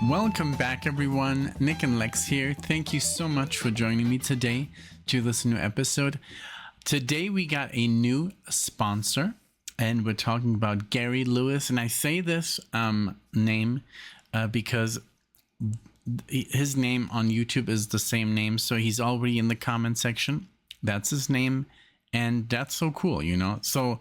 Welcome back, everyone. NicknLex here. Thank you so much for joining me today to this new episode. Today we got a new sponsor, and we're talking about Gary Lewis. And I say this name because his name on YouTube is the same name, so he's already in the comment section. That's his name, and that's so cool, you know. So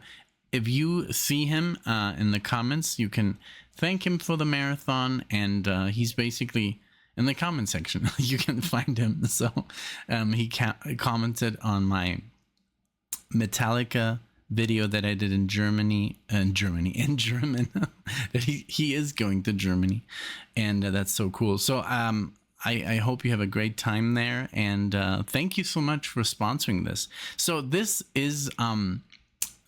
if you see him in the comments, you can thank him for the marathon, and he's basically in the comment section. You can find him. So he commented on my Metallica video that I did in German. That he is going to Germany, and that's so cool. So I hope you have a great time there, and thank you so much for sponsoring this. So this is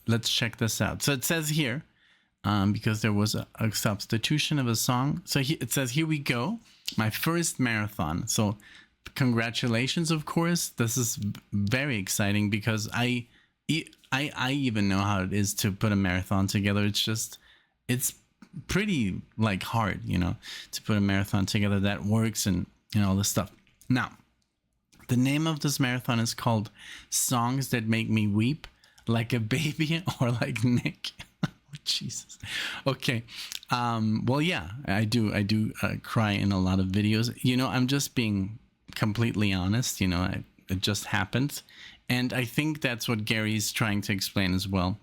let's check this out. So it says here, because there was a substitution of a song. So it says, here we go, my first marathon. So congratulations, of course. This is very exciting because I even know how it is to put a marathon together. It's pretty like hard, you know, to put a marathon together that works and all this stuff. Now, the name of this marathon is called Songs That Make Me Weep Like a Baby or Like Nick. Jesus. Okay. Well, yeah, I do cry in a lot of videos. You know, I'm just being completely honest. You know, it just happened. And I think that's what Gary's trying to explain as well.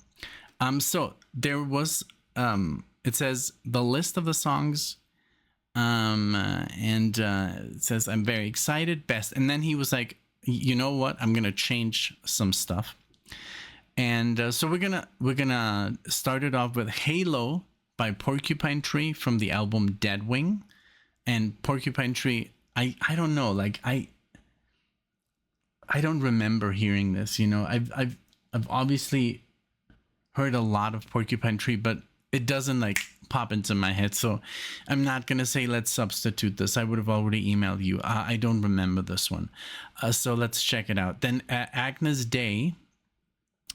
So there was, it says the list of the songs, and it says, I'm very excited, best. And then he was like, you know what? I'm going to change some stuff. And so we're gonna start it off with Halo by Porcupine Tree from the album Dead Wing. And Porcupine Tree, I don't know, like I don't remember hearing this, you know. I've obviously heard a lot of Porcupine Tree, but it doesn't like pop into my head. So I'm not gonna say let's substitute this. I would have already emailed you. I don't remember this one. So let's check it out. Then Agnus Day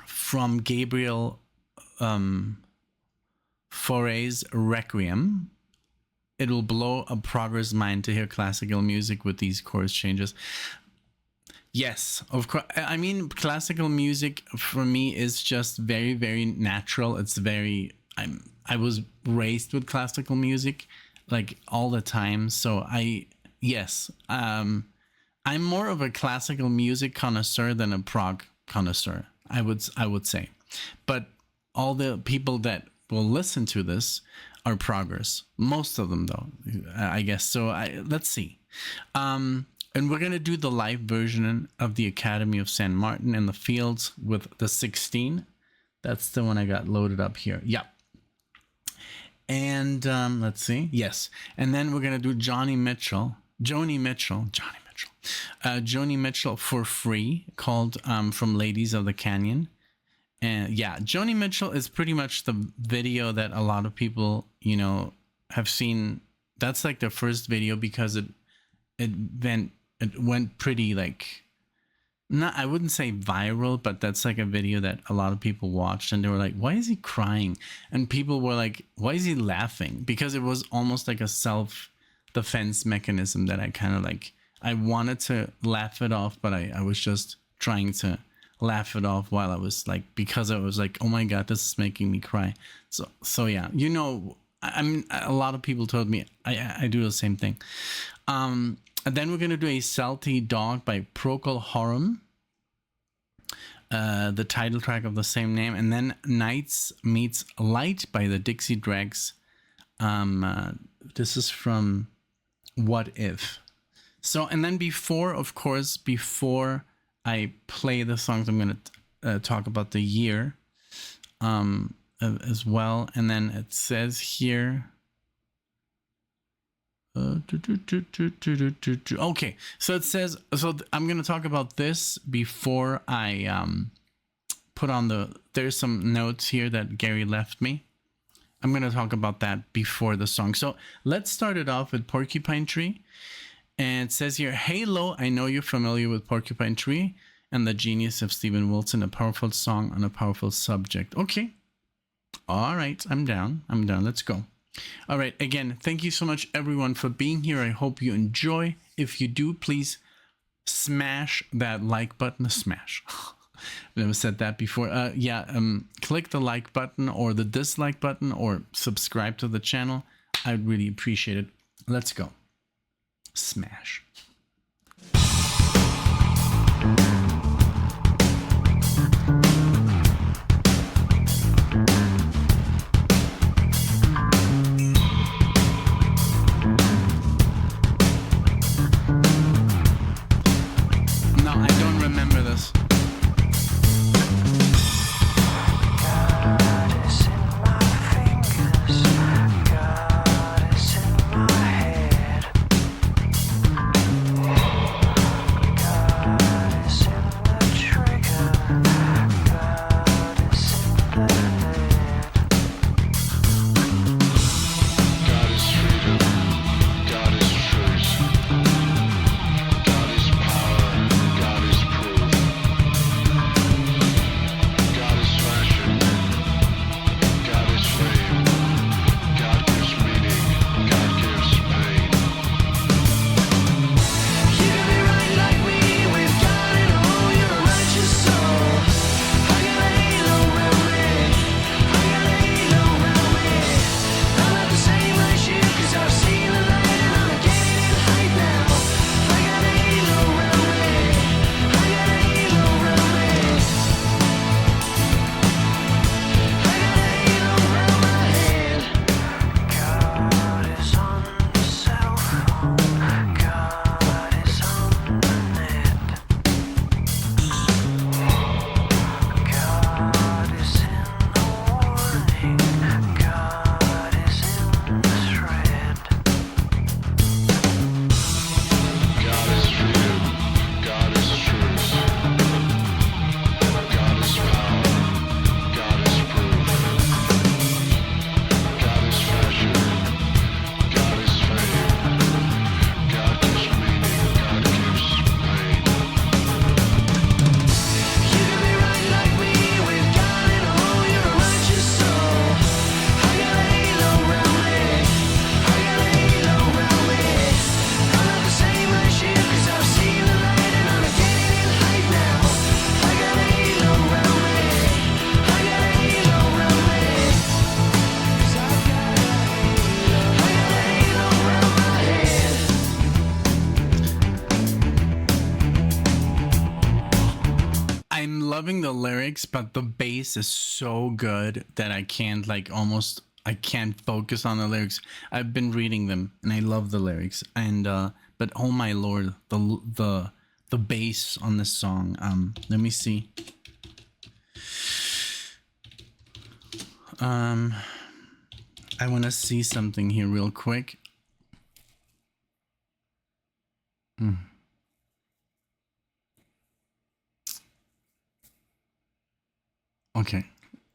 from Gabriel Faure's Requiem. It'll blow a progger's mind to hear classical music with these chorus changes. Yes, of course. I mean, classical music for me is just very, very natural. It's very, I was raised with classical music like all the time. So yes, I'm more of a classical music connoisseur than a prog connoisseur. I would say, but all the people that will listen to this are proggers. Most of them, though, I guess. So let's see. And we're gonna do the live version of the Academy of San Martin in the Fields with the 16. That's the one I got loaded up here. Yep. And let's see. Yes. And then we're gonna do Joni Mitchell for free, called From Ladies of the Canyon. And yeah, Joni Mitchell is pretty much the video that a lot of people, you know, have seen. That's like the first video because it went pretty like, not, I wouldn't say viral, but that's like a video that a lot of people watched and they were like, why is he crying? And people were like, why is he laughing? Because it was almost like a self-defense mechanism that I kind of like, I wanted to laugh it off, but I was just trying to laugh it off while I was like, because I was like, oh my God, this is making me cry. So yeah, you know, I mean, a lot of people told me I do the same thing. And then we're going to do a Salty Dog by Procol Harum, the title track of the same name. And then Nights Meets Light by the Dixie Dregs. This is from What If. So, and then before I play the songs, I'm going to talk about the year as well. And then it says here, okay, so it says, so I'm going to talk about this before I put on there's some notes here that Gary left me. I'm going to talk about that before the song. So let's start it off with Porcupine Tree. And it says here, Halo, I know you're familiar with Porcupine Tree and the genius of Stephen Wilson, a powerful song on a powerful subject. Okay. All right. I'm down. Let's go. All right. Again, thank you so much, everyone, for being here. I hope you enjoy. If you do, please smash that like button. Smash. I've never said that before. Click the like button or the dislike button or subscribe to the channel. I'd really appreciate it. Let's go. Smash. No, I don't remember this. Loving the lyrics, but the bass is so good that I can't focus on the lyrics. I've been reading them and I love the lyrics, and but oh my lord, the bass on this song. Let me see. I want to see something here real quick.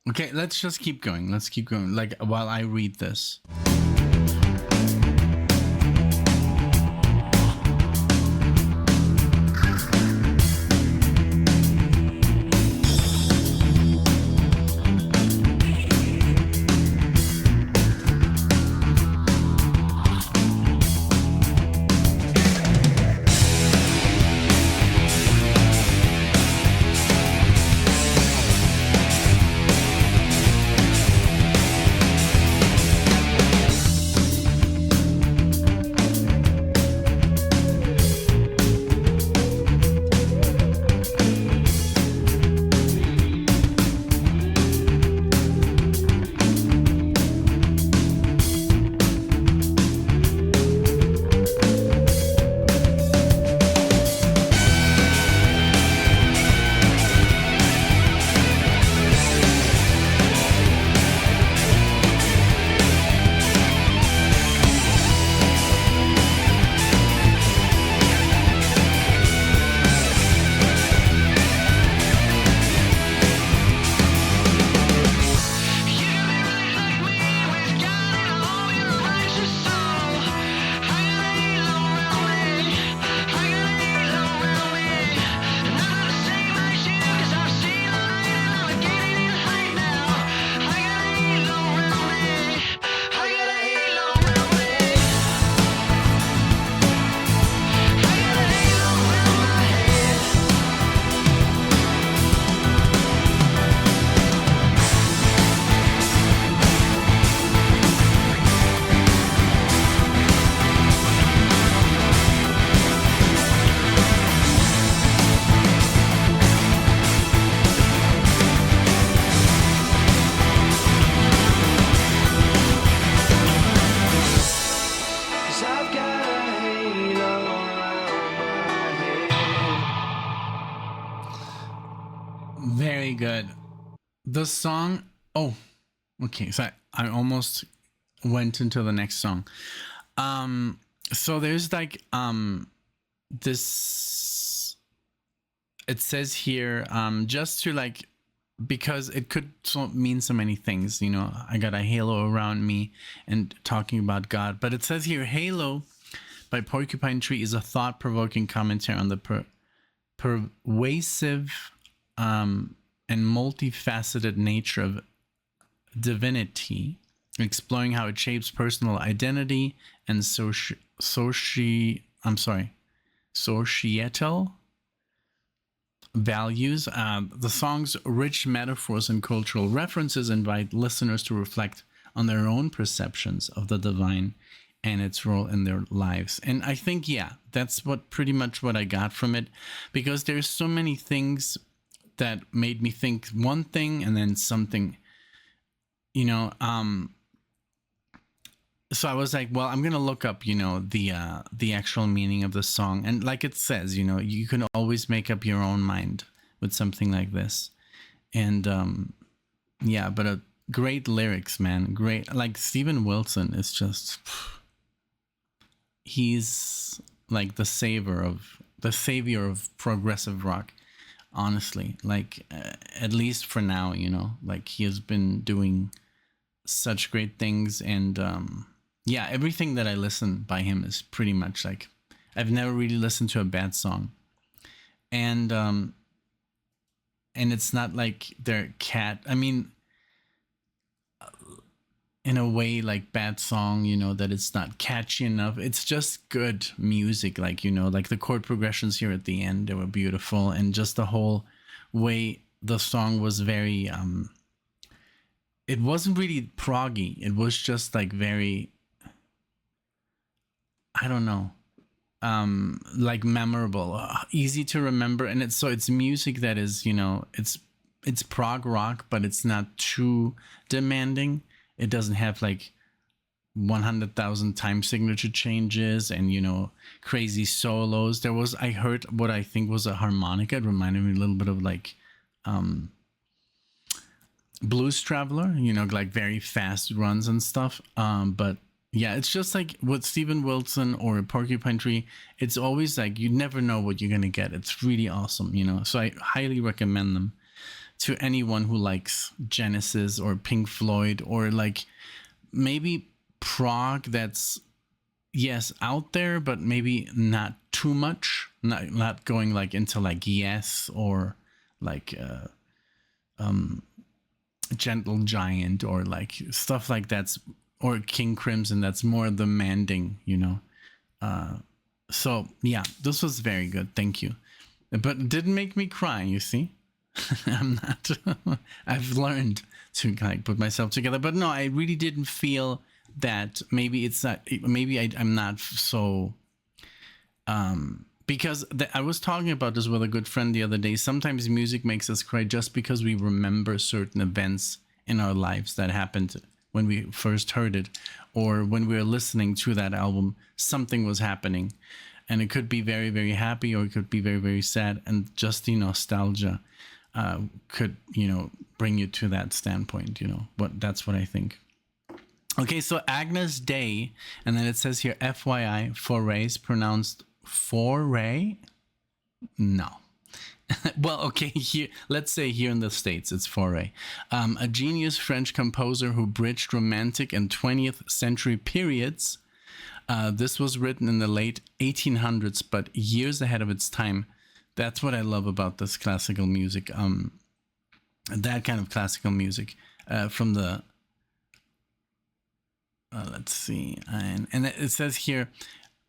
Okay, let's just keep going. Let's keep going, like, while I read this. the song. Oh, okay. So I almost went into the next song. So there's like this. It says here just to like, because it could mean so many things, you know. I got a halo around me and talking about God, but it says here, Halo by Porcupine Tree is a thought-provoking commentary on the pervasive and multifaceted nature of divinity, exploring how it shapes personal identity and societal values. The song's rich metaphors and cultural references invite listeners to reflect on their own perceptions of the divine and its role in their lives. And I think, yeah, that's what pretty much what I got from it, because there's so many things that made me think one thing and then something, you know. So I was like, well, I'm gonna look up, you know, the actual meaning of the song, and like it says, you know, you can always make up your own mind with something like this. And yeah, but a great lyrics, man. Great. Like Steven Wilson is just, he's like the savior of progressive rock, honestly. Like at least for now, you know, like he has been doing such great things. And yeah, everything that I listen by him is pretty much like, I've never really listened to a bad song. And it's not like they're I mean, in a way, like bad song, you know, that it's not catchy enough. It's just good music, like, you know, like the chord progressions here at the end, they were beautiful, and just the whole way the song was very it wasn't really proggy. It was just like very, I don't know, like memorable, easy to remember. And it's music that is, you know, it's prog rock, but it's not too demanding. It doesn't have like 100,000 time signature changes and, you know, crazy solos. I heard what I think was a harmonica. It reminded me a little bit of like Blues Traveler, you know, like very fast runs and stuff. But yeah, it's just like with Steven Wilson or Porcupine Tree, it's always like you never know what you're gonna get. It's really awesome, you know. So I highly recommend them to anyone who likes Genesis or Pink Floyd, or like maybe prog that's, yes, out there, but maybe not too much, not going like into like Yes or like Gentle Giant or like stuff like that's, or King Crimson, that's more demanding, you know. So yeah, this was very good, thank you. But it didn't make me cry, you see. I'm not I've learned to like put myself together, but no, I really didn't feel that. Maybe it's not, maybe I'm not so because I was talking about this with a good friend the other day. Sometimes music makes us cry just because we remember certain events in our lives that happened when we first heard it, or when we were listening to that album, something was happening, and it could be very, very happy, or it could be very, very sad, and just the nostalgia could, you know, bring you to that standpoint, you know. But that's what I think. Okay, so Agnus Dei, and then it says here, FYI, Fauré is pronounced Fauré? No. Well, okay, here, let's say here in the States, it's Fauré. A genius French composer who bridged Romantic and 20th century periods. This was written in the late 1800s, but years ahead of its time. That's what I love about this classical music. That kind of classical music from the... let's see. And it says here,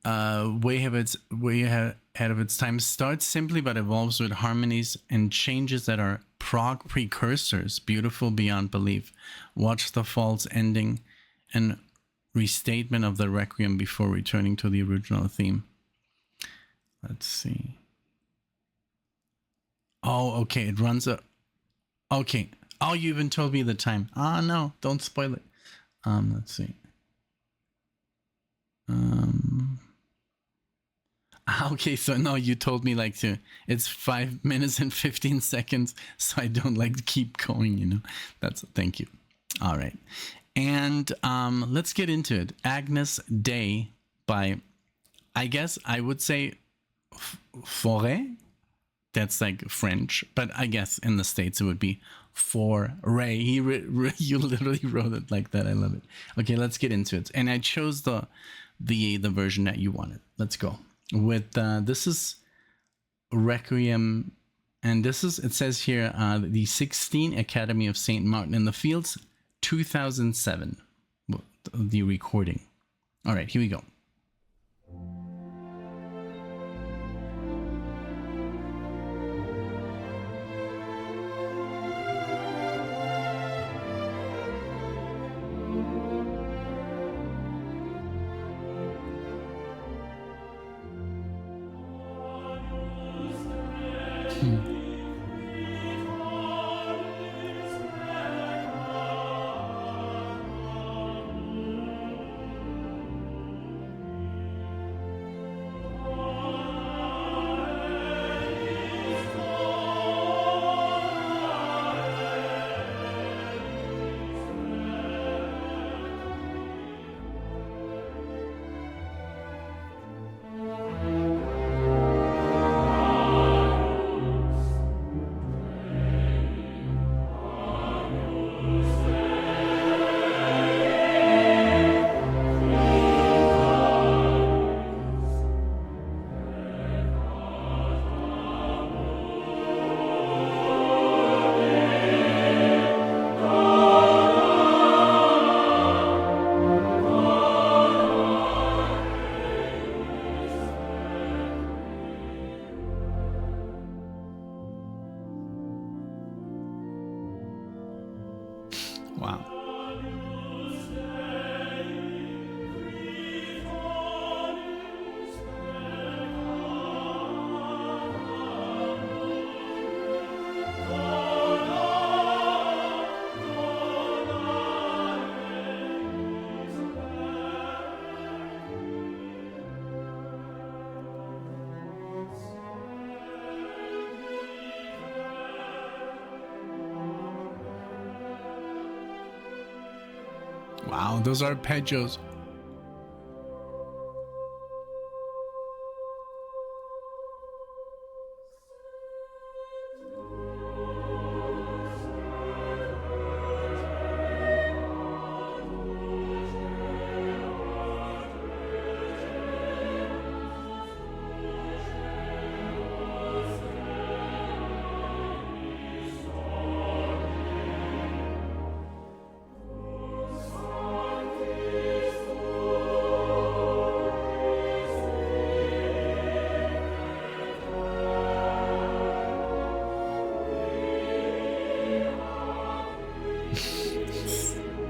way ahead of its time, starts simply but evolves with harmonies and changes that are prog precursors, beautiful beyond belief. Watch the false ending and restatement of the Requiem before returning to the original theme. Let's see. Oh, okay, it runs a... Okay. Oh, you even told me the time. Ah, no, don't spoil it. Let's see. Okay, so no, you told me like to. It's 5 minutes and 15 seconds, so I don't like keep going. That's thank you. All right, and let's get into it. Agnus Day by, I guess I would say, Fauré. That's like French, but I guess in the States it would be Fauré. You literally wrote it like that. I love it. Okay, let's get into it. And I chose the version that you wanted. Let's go with this is Requiem, and this is, it says here, the 16 Academy of St. Martin in the Fields, 2007, the recording. All right, here we go. Wow. Wow, those arpeggios.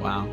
Wow.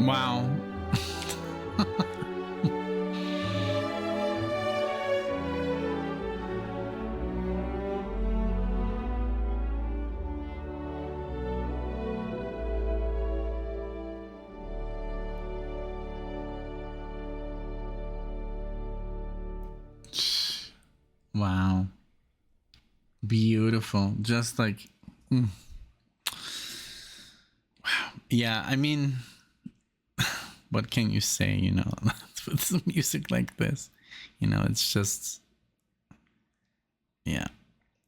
Wow. Wow. Beautiful. Just like, wow. Yeah, I mean, what can you say, you know, with some music like this? You know, it's just, yeah.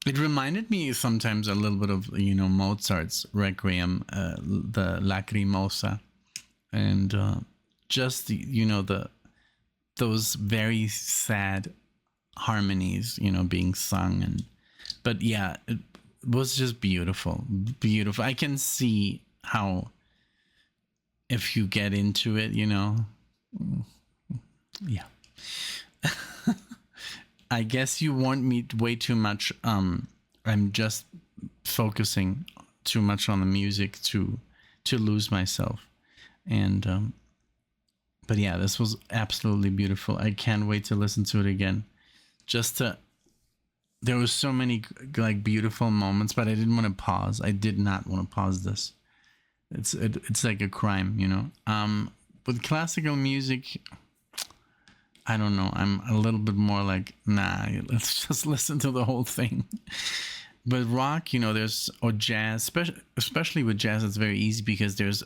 It reminded me sometimes a little bit of, you know, Mozart's Requiem, the Lacrimosa, and just, you know, those very sad harmonies, you know, being sung. But yeah, it was just beautiful. I can see how, if you get into it, you know, yeah. I guess you want me way too much. I'm just focusing too much on the music to lose myself. And but yeah, this was absolutely beautiful. I can't wait to listen to it again. There was so many like beautiful moments, but I didn't want to pause. I did not want to pause this. It's like a crime, you know. With classical music, I don't know. I'm a little bit more like, nah, let's just listen to the whole thing. But rock, you know, or jazz, especially with jazz, it's very easy because there's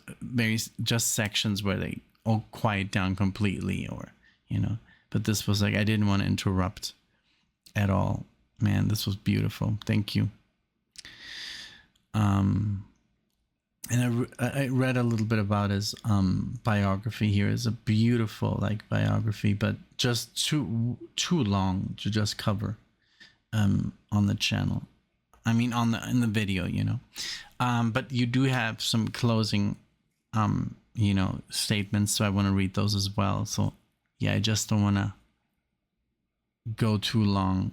just sections where they all quiet down completely, or, you know. But this was like, I didn't want to interrupt at all. Man, this was beautiful. Thank you. And I read a little bit about his biography here. It's a beautiful like biography, but just too long to just cover on the channel. I mean, in the video, you know. But you do have some closing, you know, statements, so I want to read those as well. So yeah, I just don't want to go too long.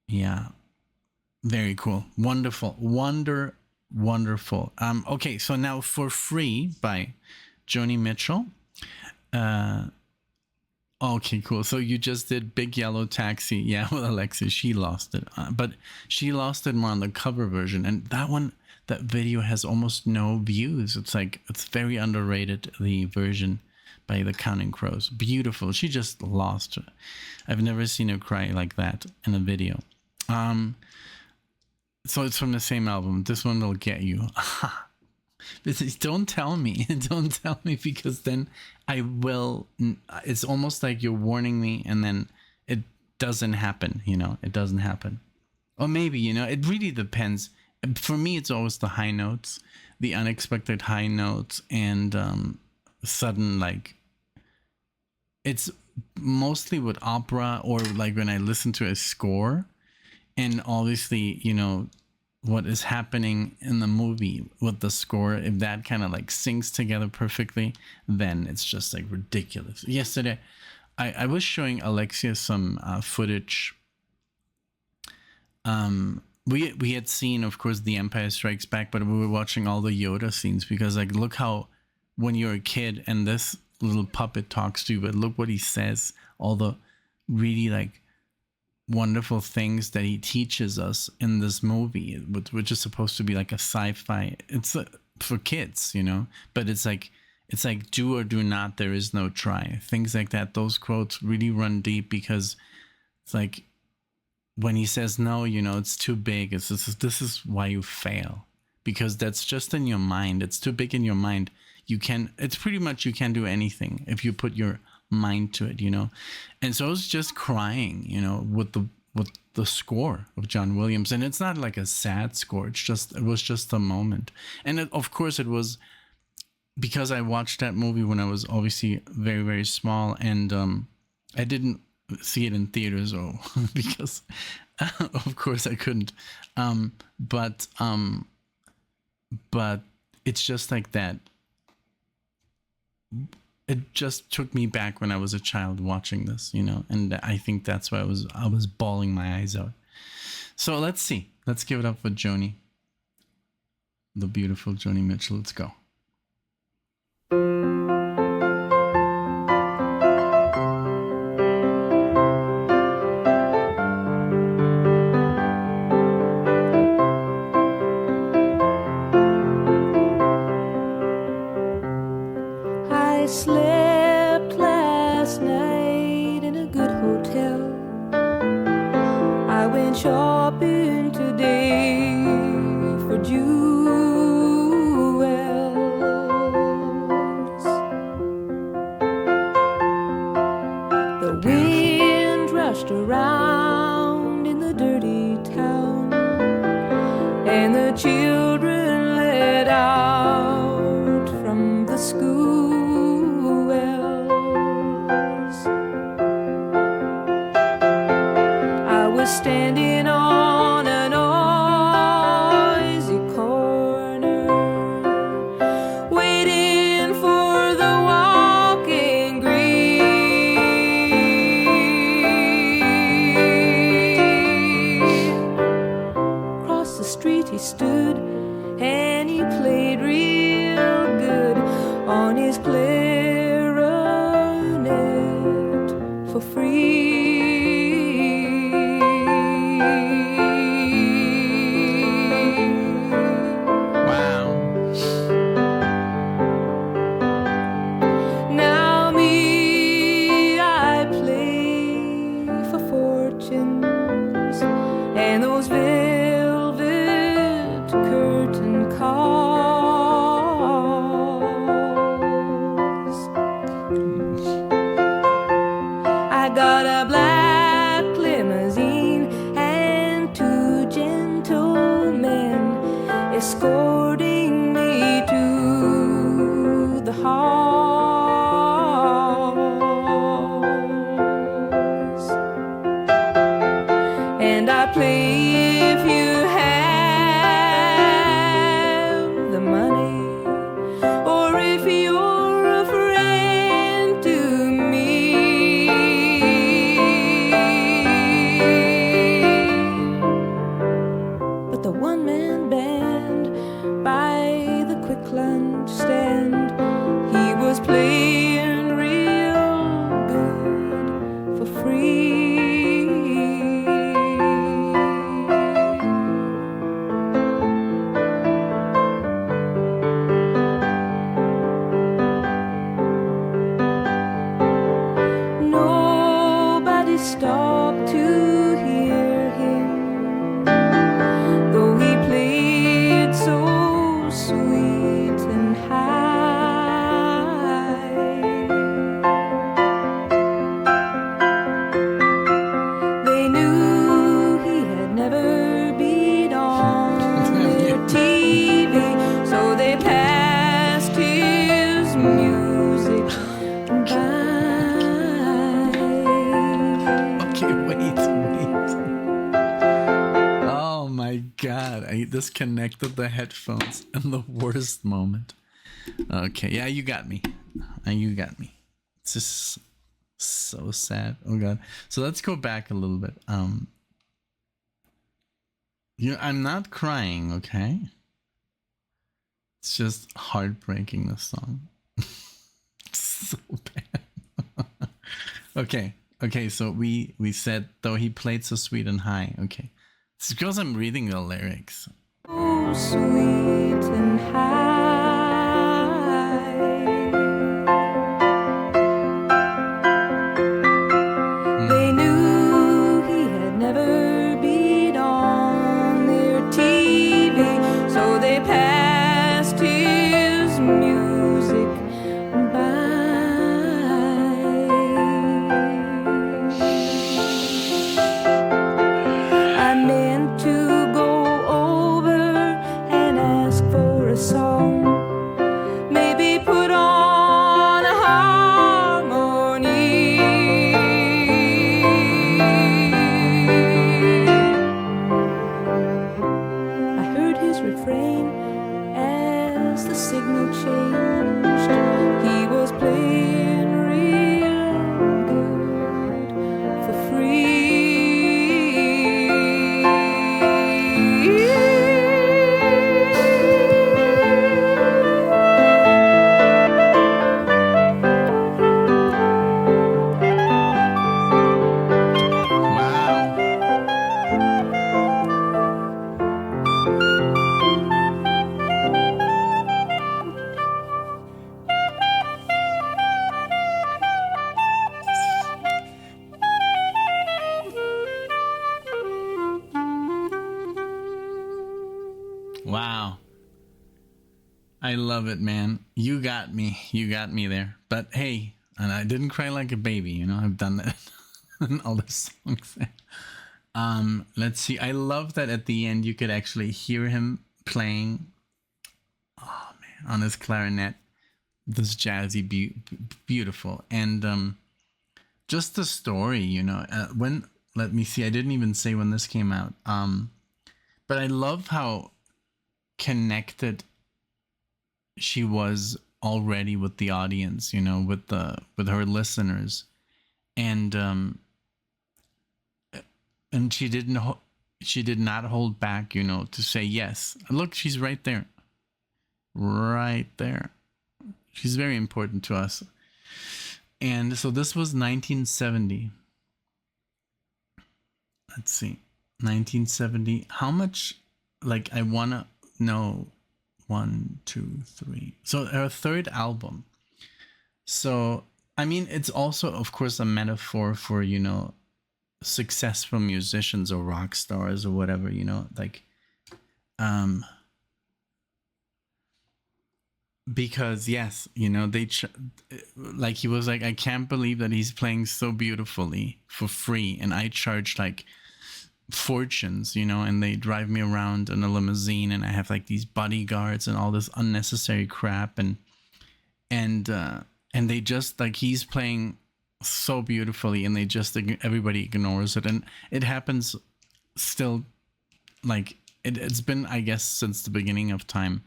Yeah, very cool, wonderful, wonderful. Okay, so now For Free by Joni Mitchell. Okay, cool. So you just did Big Yellow Taxi. Yeah, with Alexis, she lost it, but she lost it more on the cover version, and that video has almost no views. It's very underrated, the version by the Counting Crows. Beautiful. She just lost it. I've never seen her cry like that in a video. So it's from the same album. This one will get you. Don't tell me. Don't tell me, because then I will. It's almost like you're warning me, and then it doesn't happen. You know, it doesn't happen. Or maybe, you know, it really depends. For me, it's always the high notes, the unexpected high notes, and sudden, like, it's mostly with opera, or like when I listen to a score, and obviously, you know, what is happening in the movie with the score, if that kind of like syncs together perfectly, then it's just like ridiculous. Yesterday, I was showing Alexia some footage. We had seen, of course, The Empire Strikes Back, but we were watching all the Yoda scenes, because like, look how, when you're a kid and this little puppet talks to you, but look what he says, all the really like wonderful things that he teaches us in this movie, which is supposed to be like a sci-fi. It's for kids, you know, but it's like do or do not, there is no try, things like that. Those quotes really run deep, because it's like, when he says no, you know, it's too big, this is why you fail, because that's just in your mind. It's too big in your mind. It's pretty much, you can't do anything if you put your mind to it, you know. And so I was just crying, you know, with the score of John Williams. And it's not like a sad score, it was just a moment. And of course it was because I watched that movie when I was obviously very, very small, and I didn't see it in theaters, or because of course I couldn't, but it's just like that. It just took me back when I was a child watching this, you know, and I think that's why I was bawling my eyes out. So let's see. Let's give it up for Joni, the beautiful Joni Mitchell. Let's go. went shopping today for jewels. The wind rushed around in the dirty town, and the children let out from the school wells. I was standing on a noisy corner, waiting for the walking green. Across the street he stood, and he played real good on his clarinet for free. Wow. Now me, I play for fortunes and those velvet curtain calls. I got a black limousine and two gentlemen escorting me to the halls. And I play if you have the money, or if you're a friend to me. But the one-man band by the quick lunch stand, he was playing real good for free. Nobody stopped to hear him, though he played so sweet and high. They knew he had never been on their TV, so they passed his music by. Okay, wait. Oh my god, I disconnected the headphones in the worst moment. Okay, yeah, you got me. You got me. It's just so sad. Oh god. So let's go back a little bit. I'm not crying, okay? It's just heartbreaking, this song. So bad. Okay, so we said, though he played so sweet and high. Okay. It's because I'm reading the lyrics. So sweet and high. They knew he had never been on their TV, so they passed his music by. I meant to go over and ask for a song. Wow. I love it, man. You got me. You got me there. But hey, and I didn't cry like a baby, you know. I've done that in all the songs. Let's see. I love that at the end you could actually hear him playing, oh man, on his clarinet. This jazzy, beautiful, and just the story, you know. When let me see, I didn't even say when this came out. But I love how connected she was already with the audience, you know, with her listeners, and she did not hold back, you know, to say yes. Look, she's right there, right there. She's very important to us. And so this was 1970. Let's see, 1970. How much? Like, I wanna know. 1, 2, 3. So her third album. So I mean, it's also, of course, a metaphor for, you know, successful musicians or rock stars or whatever, you know, like, because yes, you know, like he was like, I can't believe that he's playing so beautifully for free, and I charge like fortunes, you know, and they drive me around in a limousine, and I have like these bodyguards and all this unnecessary crap, and they just, like, he's playing so beautifully, and they just, everybody ignores it, and it happens still, like it's been, I guess, since the beginning of time.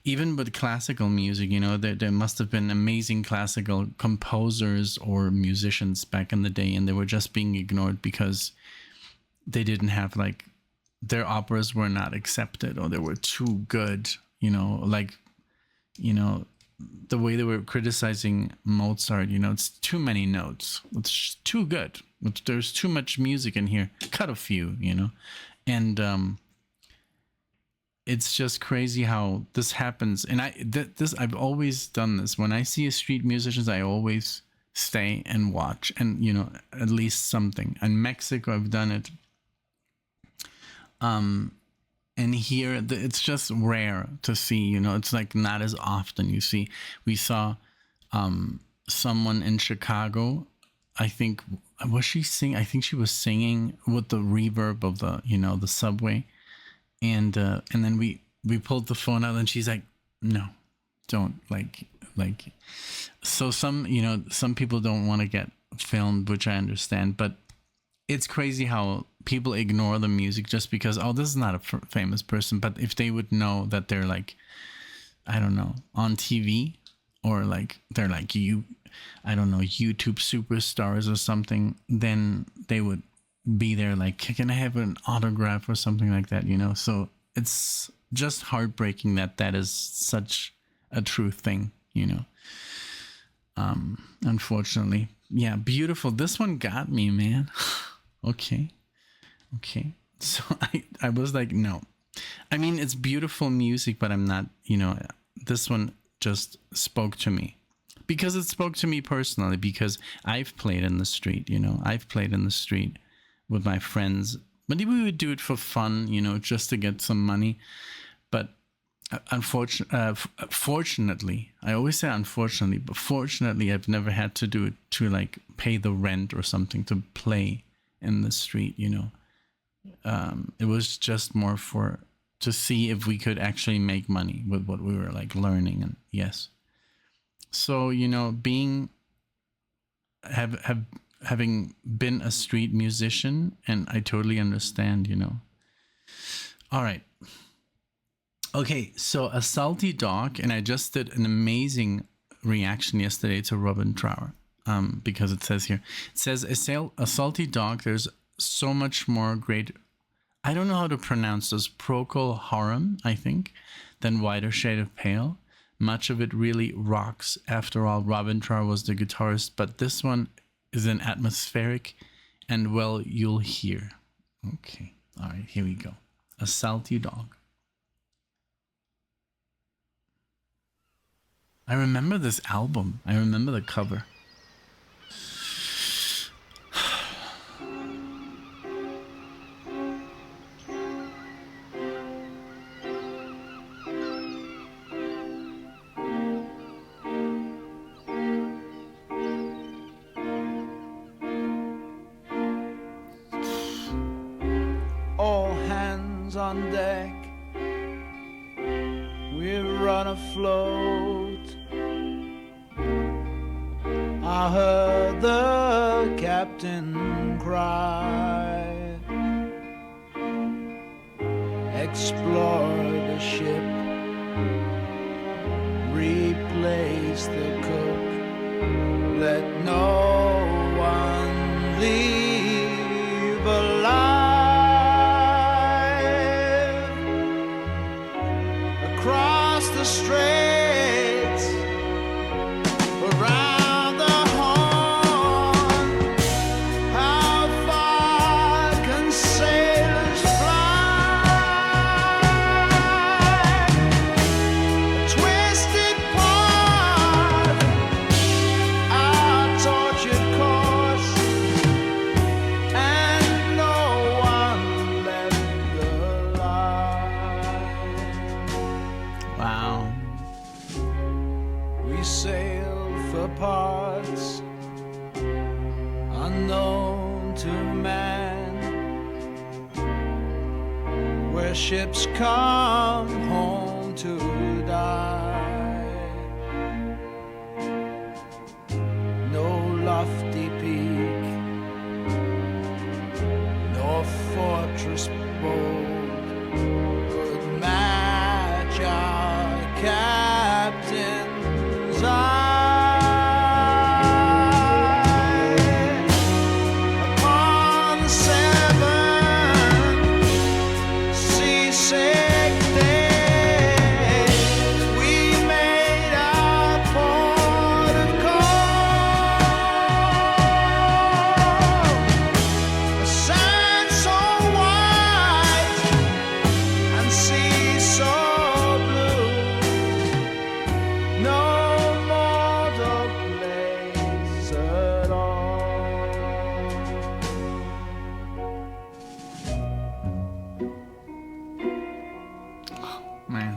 Even with classical music, you know, there must have been amazing classical composers or musicians back in the day, and they were just being ignored because they didn't have, like, their operas were not accepted, or they were too good, you know, like, you know, the way they were criticizing Mozart, you know, it's too many notes, it's too good, there's too much music in here, cut a few, you know. And it's just crazy how this happens. And I've always done this. When I see a street musicians, I always stay and watch, and, you know, at least something. In Mexico, I've done it. And here it's just rare to see, you know, it's like not as often you see. We saw someone in Chicago, I think, was she singing? I think she was singing with the reverb of the, you know, the subway. And then we pulled the phone out, and she's like, no, don't, like, so some, you know, some people don't want to get filmed, which I understand, but it's crazy how people ignore the music just because, oh, this is not a famous person. But if they would know that they're, like, I don't know, on TV, or like they're like I don't know, YouTube superstars or something, then they would be there like, can I have an autograph or something like that, you know? So it's just heartbreaking that is such a true thing, you know. Unfortunately. Yeah, beautiful. This one got me, man. Okay. So I was like, no. I mean, it's beautiful music, but I'm not, you know, this one just spoke to me. Because it spoke to me personally, because I've played in the street, you know. I've played in the street with my friends. But we would do it for fun, you know, just to get some money. But fortunately, I always say unfortunately, but fortunately, I've never had to do it to, like, pay the rent or something to play in the street, you know. It was just more to see if we could actually make money with what we were, like, learning. And yes, so, you know, having been a street musician, and I totally understand, you know. All right. Okay, so A Salty Dog, and I just did an amazing reaction yesterday to Robin Trower, because it says here, it says, a salty dog, there's so much more great, I don't know how to pronounce this, Procol Harum, I think, than Whiter Shade of Pale. Much of it really rocks. After all, Robin Trower was the guitarist, but this one is an atmospheric, and, well, you'll hear. Okay, all right, here we go. A Salty Dog. I remember this album. I remember the cover. hands on deck, we run afloat. I heard the captain cry, explore the ship, replace the cook, let no one leave alive. Across the straits, around the horn, how far can sailors fly? A twisted part, our tortured course, and no one left alive. Wow. We sail for parts unknown to man, where ships come home to die. No lofty peak, nor fortress bold could match our captain's eye. Upon the seven seasick days, we made our port of call. A sand so white and sea so blue, no mortal place at all. Man.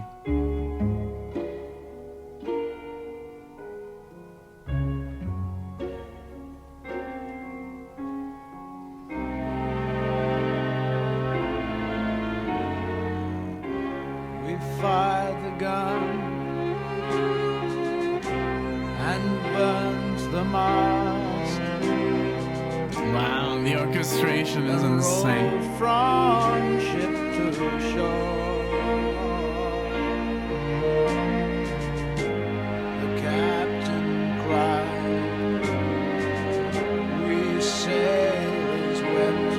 We fired the gun and burned the mast. Wow, the orchestration is insane. Rowed from ship to shore. The captain cried, we sailors wept,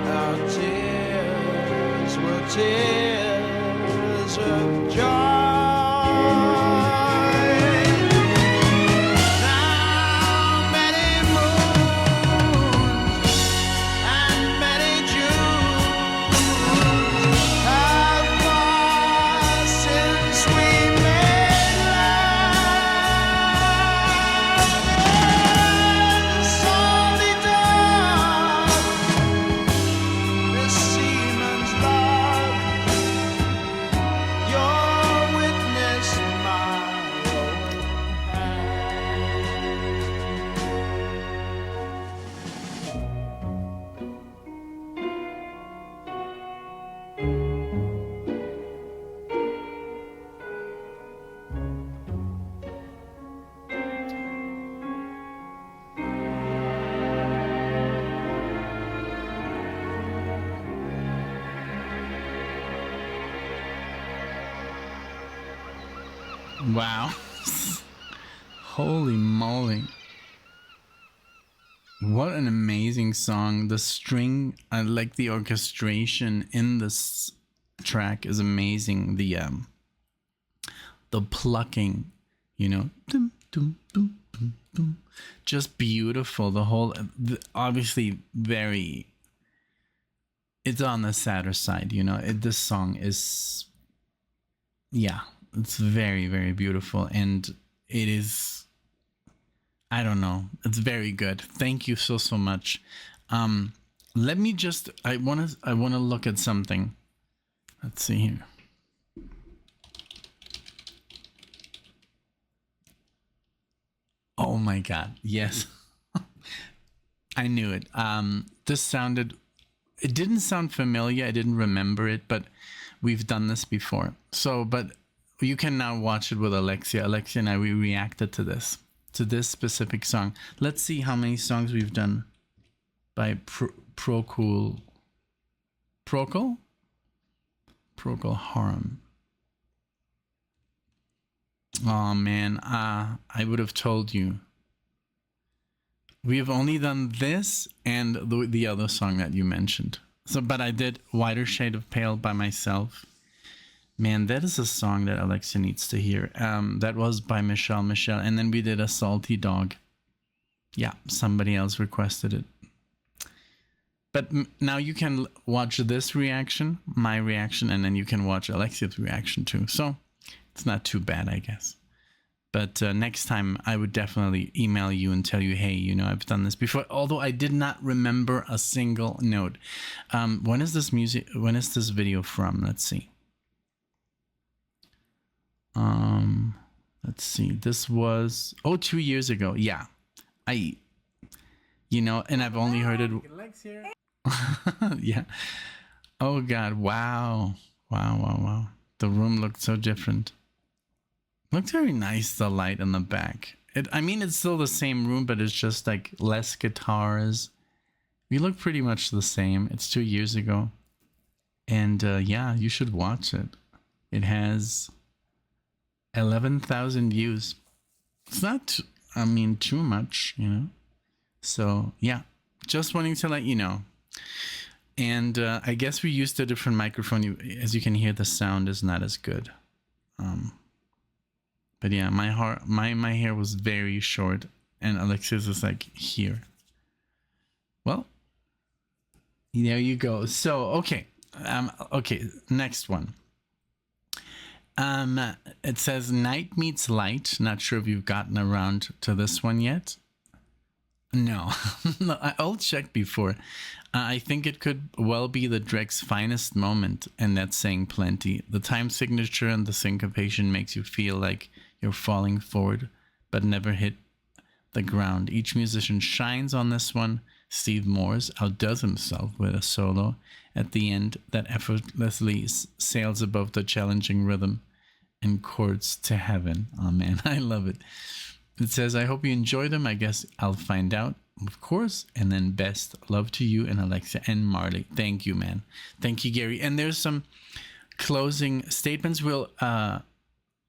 our tears were tears of joy. Now many moons and many Junes have passed since we made love. The salty dark, the seaman's log, your witness, my own hand. Wow. Holy moly. What an amazing song. The string, I like the orchestration in this track is amazing. The plucking, you know, dum, dum, dum, dum, dum. Just beautiful. The whole, obviously very, it's on the sadder side, you know. This song is, yeah, it's very, very beautiful, and it is, I don't know, it's very good. Thank you so much. Let me just, I want to look at something. Let's see here. Oh my god, yes. I knew it. This sounded it didn't sound familiar. I didn't remember it, but we've done this before. So, but you can now watch it with Alexia. Alexia and we reacted to this specific song. Let's see how many songs we've done by Procol. Procol Harum. Oh man, I would have told you. We have only done this and the other song that you mentioned. So, but I did Whiter Shade of Pale by myself. Man, that is a song that Alexia needs to hear. That was by Michelle, and then we did A Salty Dog. Yeah, somebody else requested it. But now you can watch this reaction, my reaction, and then you can watch Alexia's reaction too. So it's not too bad, I guess. But next time I would definitely email you and tell you, hey, you know, I've done this before. Although I did not remember a single note. When is this video from? Let's see. Let's see. This was 2 years ago. Yeah. And I've only heard it. Yeah. Oh God. Wow. The room looked so different. Looked very nice, the light in the back. It's still the same room, but it's just like less guitars. We look pretty much the same. It's 2 years ago. And yeah, you should watch it. It has 11,000 views. It's not, too much, you know. So yeah, just wanting to let you know. And I guess we used a different microphone. As you can hear, the sound is not as good. But yeah, my hair was very short, and Alexia's is like here. Well, there you go. So okay, next one. It says Night Meets Light. Not sure if you've gotten around to this one yet. No, I'll check before. I think it could well be the Dregs' finest moment, and that's saying plenty. The time signature and the syncopation makes you feel like you're falling forward, but never hit the ground. Each musician shines on this one. Steve Morse outdoes himself with a solo at the end that effortlessly sails above the challenging rhythm and chords to heaven. Oh man, I love it. It says, I hope you enjoy them. I guess I'll find out, of course. And then best love to you and Alexa and Marley. Thank you, man. Thank you, Gary. And there's some closing statements. We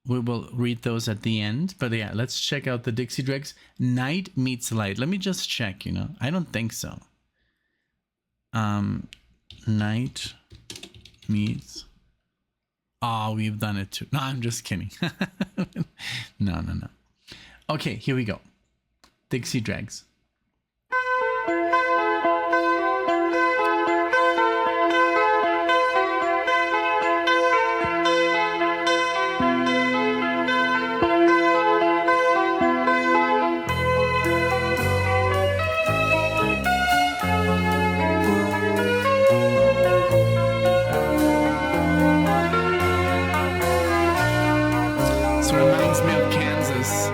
will read those at the end. But yeah, let's check out the Dixie Dregs. Night Meets Light. Let me just check, you know. I don't think so. Night Meets. Oh, we've done it too. No, I'm just kidding. No. Okay, here we go. Dixie Dregs. So it reminds me of Kansas.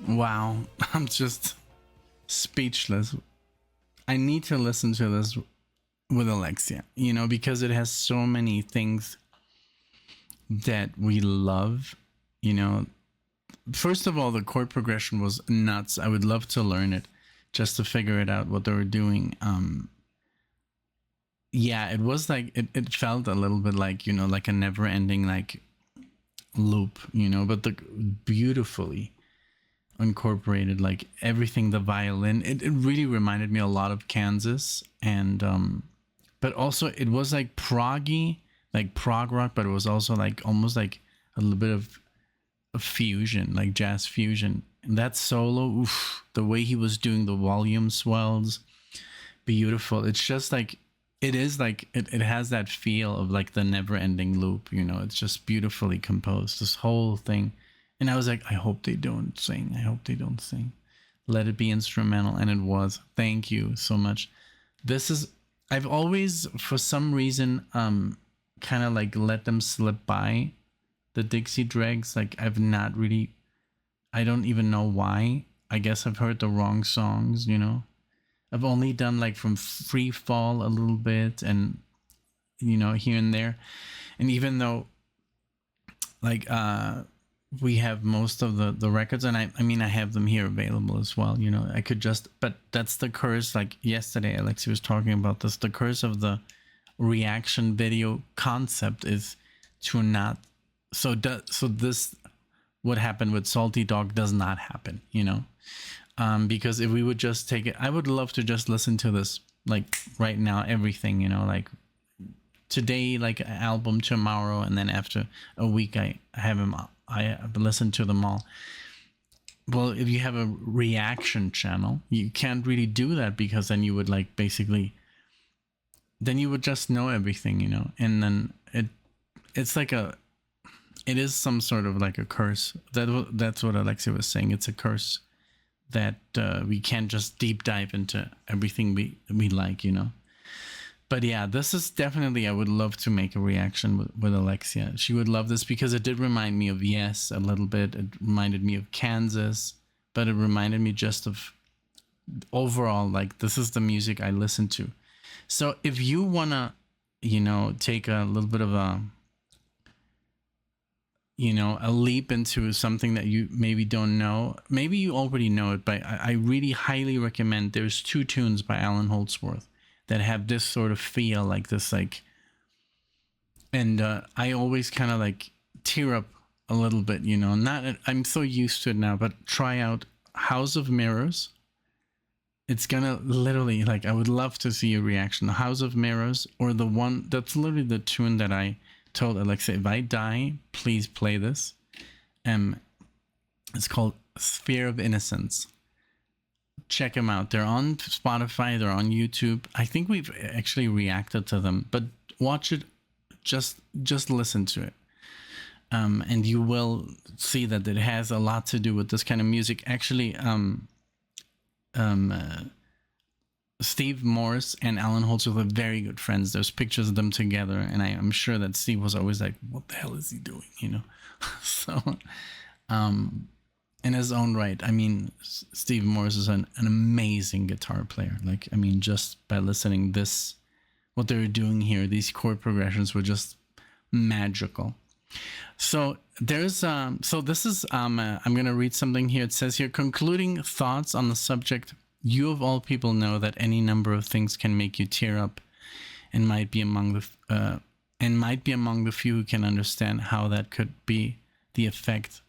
Wow. I'm just speechless. I need to listen to this with Alexia, you know, because it has so many things that we love, you know. First of all, the chord progression was nuts. I would love to learn it just to figure it out what they were doing. Yeah, it was like it felt a little bit like, you know, like a never ending like loop, you know, but the beautifully incorporated, like everything, the violin, it really reminded me a lot of Kansas. And but also it was like proggy, like prog rock, but it was also like almost like a little bit of a fusion, like jazz fusion. And that solo, oof, the way he was doing the volume swells, beautiful. It's just like it is like it has that feel of like the never ending loop, you know. It's just beautifully composed, this whole thing. And I was like, I hope they don't sing. I hope they don't sing. Let it be instrumental. And it was. Thank you so much. This is, I've always, for some reason, kind of like let them slip by, the Dixie Dregs. Like I've not really, I don't even know why. I guess I've heard the wrong songs, you know. I've only done like from Free Fall a little bit and, you know, here and there. And even though like, we have most of the records, and I mean I have them here available as well, you know. I could just, but that's the curse. Like yesterday Alexi was talking about this, the curse of the reaction video concept is to not, so this, what happened with Salty Dog does not happen, you know. Because if we would just take it, I would love to just listen to this like right now, everything, you know, like today, like an album tomorrow, and then after a week I have him, I listened to them all. Well, if you have a reaction channel, you can't really do that, because then you would like basically, then you would just know everything, you know. And then it's like it is some sort of like a curse. That's what Alexia was saying. It's a curse that we can't just deep dive into everything we like, you know. But yeah, this is definitely, I would love to make a reaction with Alexia. She would love this, because it did remind me of Yes a little bit. It reminded me of Kansas, but it reminded me just of overall, like, this is the music I listen to. So if you want to, you know, take a little bit of a, you know, a leap into something that you maybe don't know, maybe you already know it, but I really highly recommend, there's 2 tunes by Alan Holdsworth that have this sort of feel, like this, like, and I always kind of like tear up a little bit, you know. Not, I'm so used to it now, but try out House of Mirrors. It's gonna literally, like, I would love to see your reaction. House of Mirrors, or the one that's literally the tune that I told Alexa, if I die, please play this. It's called Sphere of Innocence. Check them out. They're on Spotify, they're on YouTube. I think we've actually reacted to them, but watch it, just listen to it. And you will see that it has a lot to do with this kind of music. Actually, Steve Morse and Alan Holdsworth are very good friends. There's pictures of them together, and I'm sure that Steve was always like, what the hell is he doing, you know? So, in his own right, I mean, Steve Morse is an amazing guitar player. Like, I mean, just by listening this, what they were doing here, these chord progressions were just magical. So there's, so this is, I'm going to read something here. It says here, concluding thoughts on the subject. You of all people know that any number of things can make you tear up, and might be among the few who can understand how that could be the effect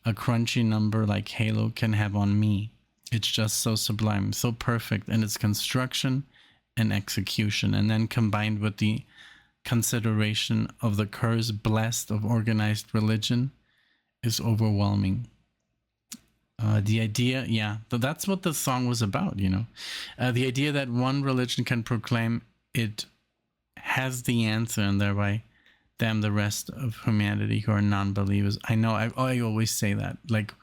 a crunchy number like Halo can have on me. It's just so sublime, so perfect in its construction and execution, and then combined with the consideration of the curse blessed of organized religion is overwhelming. The idea, yeah, that's what the song was about, you know. The idea that one religion can proclaim it has the answer, and thereby damn the rest of humanity who are non-believers. I know, I always say that, like,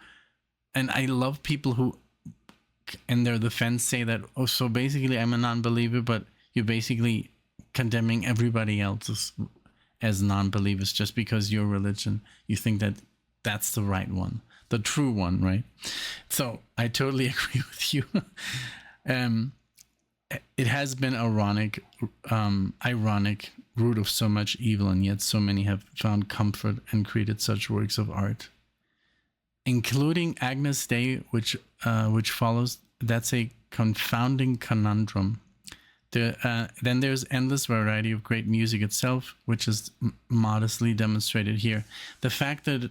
and I love people who, in their defense, say that, oh, so basically I'm a non-believer, but you're basically condemning everybody else as non-believers just because your religion, you think that That's the right one, the true one, right? So I totally agree with you. It has been ironic, root of so much evil, and yet so many have found comfort and created such works of art, including Agnus Dei, which follows. That's a confounding conundrum. Then there's endless variety of great music itself, which is modestly demonstrated here. The fact that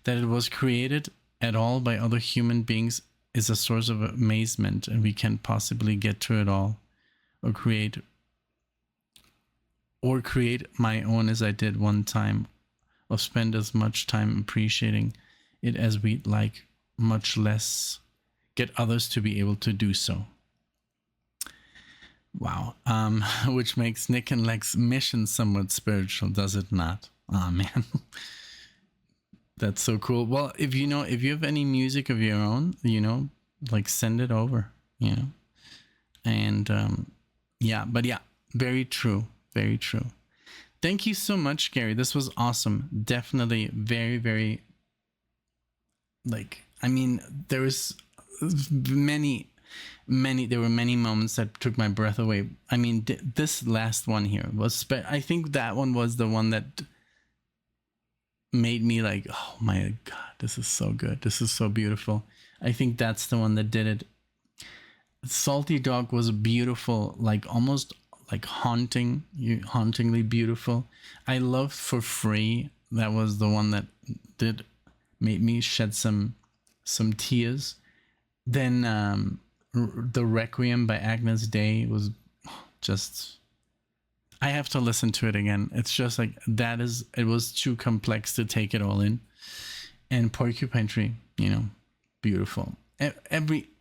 it was created at all by other human beings is a source of amazement, and we can't possibly get to it all, or create my own as I did one time, or spend as much time appreciating it as we'd like, much less get others to be able to do so. Wow. Which makes NicknLex mission somewhat spiritual, does it not? Oh man. That's so cool. Well, if you have any music of your own, like send it over, and very true. Very true. Thank you so much, Gary. This was awesome. Definitely very, very, there was many moments that took my breath away. I mean, this last one here was, I think that one was the one that made me like, oh my God, this is so good. This is so beautiful. I think that's the one that did it. Salty Dog was beautiful, like almost like hauntingly beautiful. I loved For Free. That was the one that made me shed some tears. Then the Requiem by Agnus Dei was just, I have to listen to it again. It's just like, it was too complex to take it all in. And Porcupine Tree, beautiful.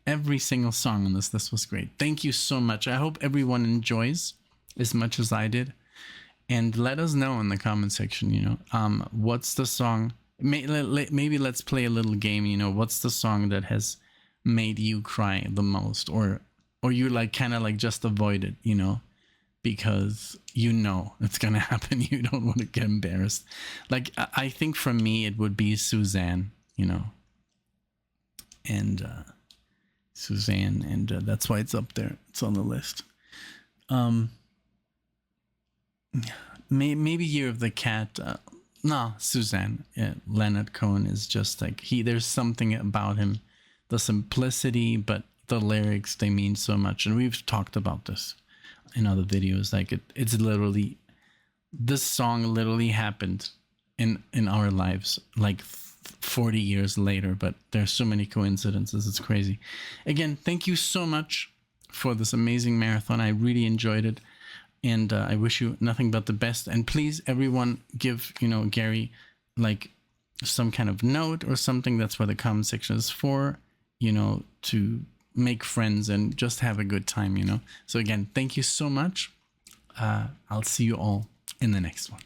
Every single song on this list was great. Thank you so much. I hope everyone enjoys as much as I did. And let us know in the comment section, what's the song? Maybe let's play a little game, what's the song that has made you cry the most, or you like kind of like just avoid it, because it's gonna happen. You don't want to get embarrassed. Like, I think for me it would be Suzanne, and Suzanne, and that's why it's up there. It's on the list. Maybe Year of the Cat. No, Suzanne. Yeah, Leonard Cohen is just like, there's something about him, the simplicity, but the lyrics, they mean so much. And we've talked about this in other videos. Like it's literally, this song literally happened in our lives like 40 years later, but there's so many coincidences. It's crazy. Again, thank you so much for this amazing marathon. I really enjoyed it. And I wish you nothing but the best. And please, everyone, give, Gary, like some kind of note or something. That's what the comment section is for, to make friends and just have a good time, So again, thank you so much. I'll see you all in the next one.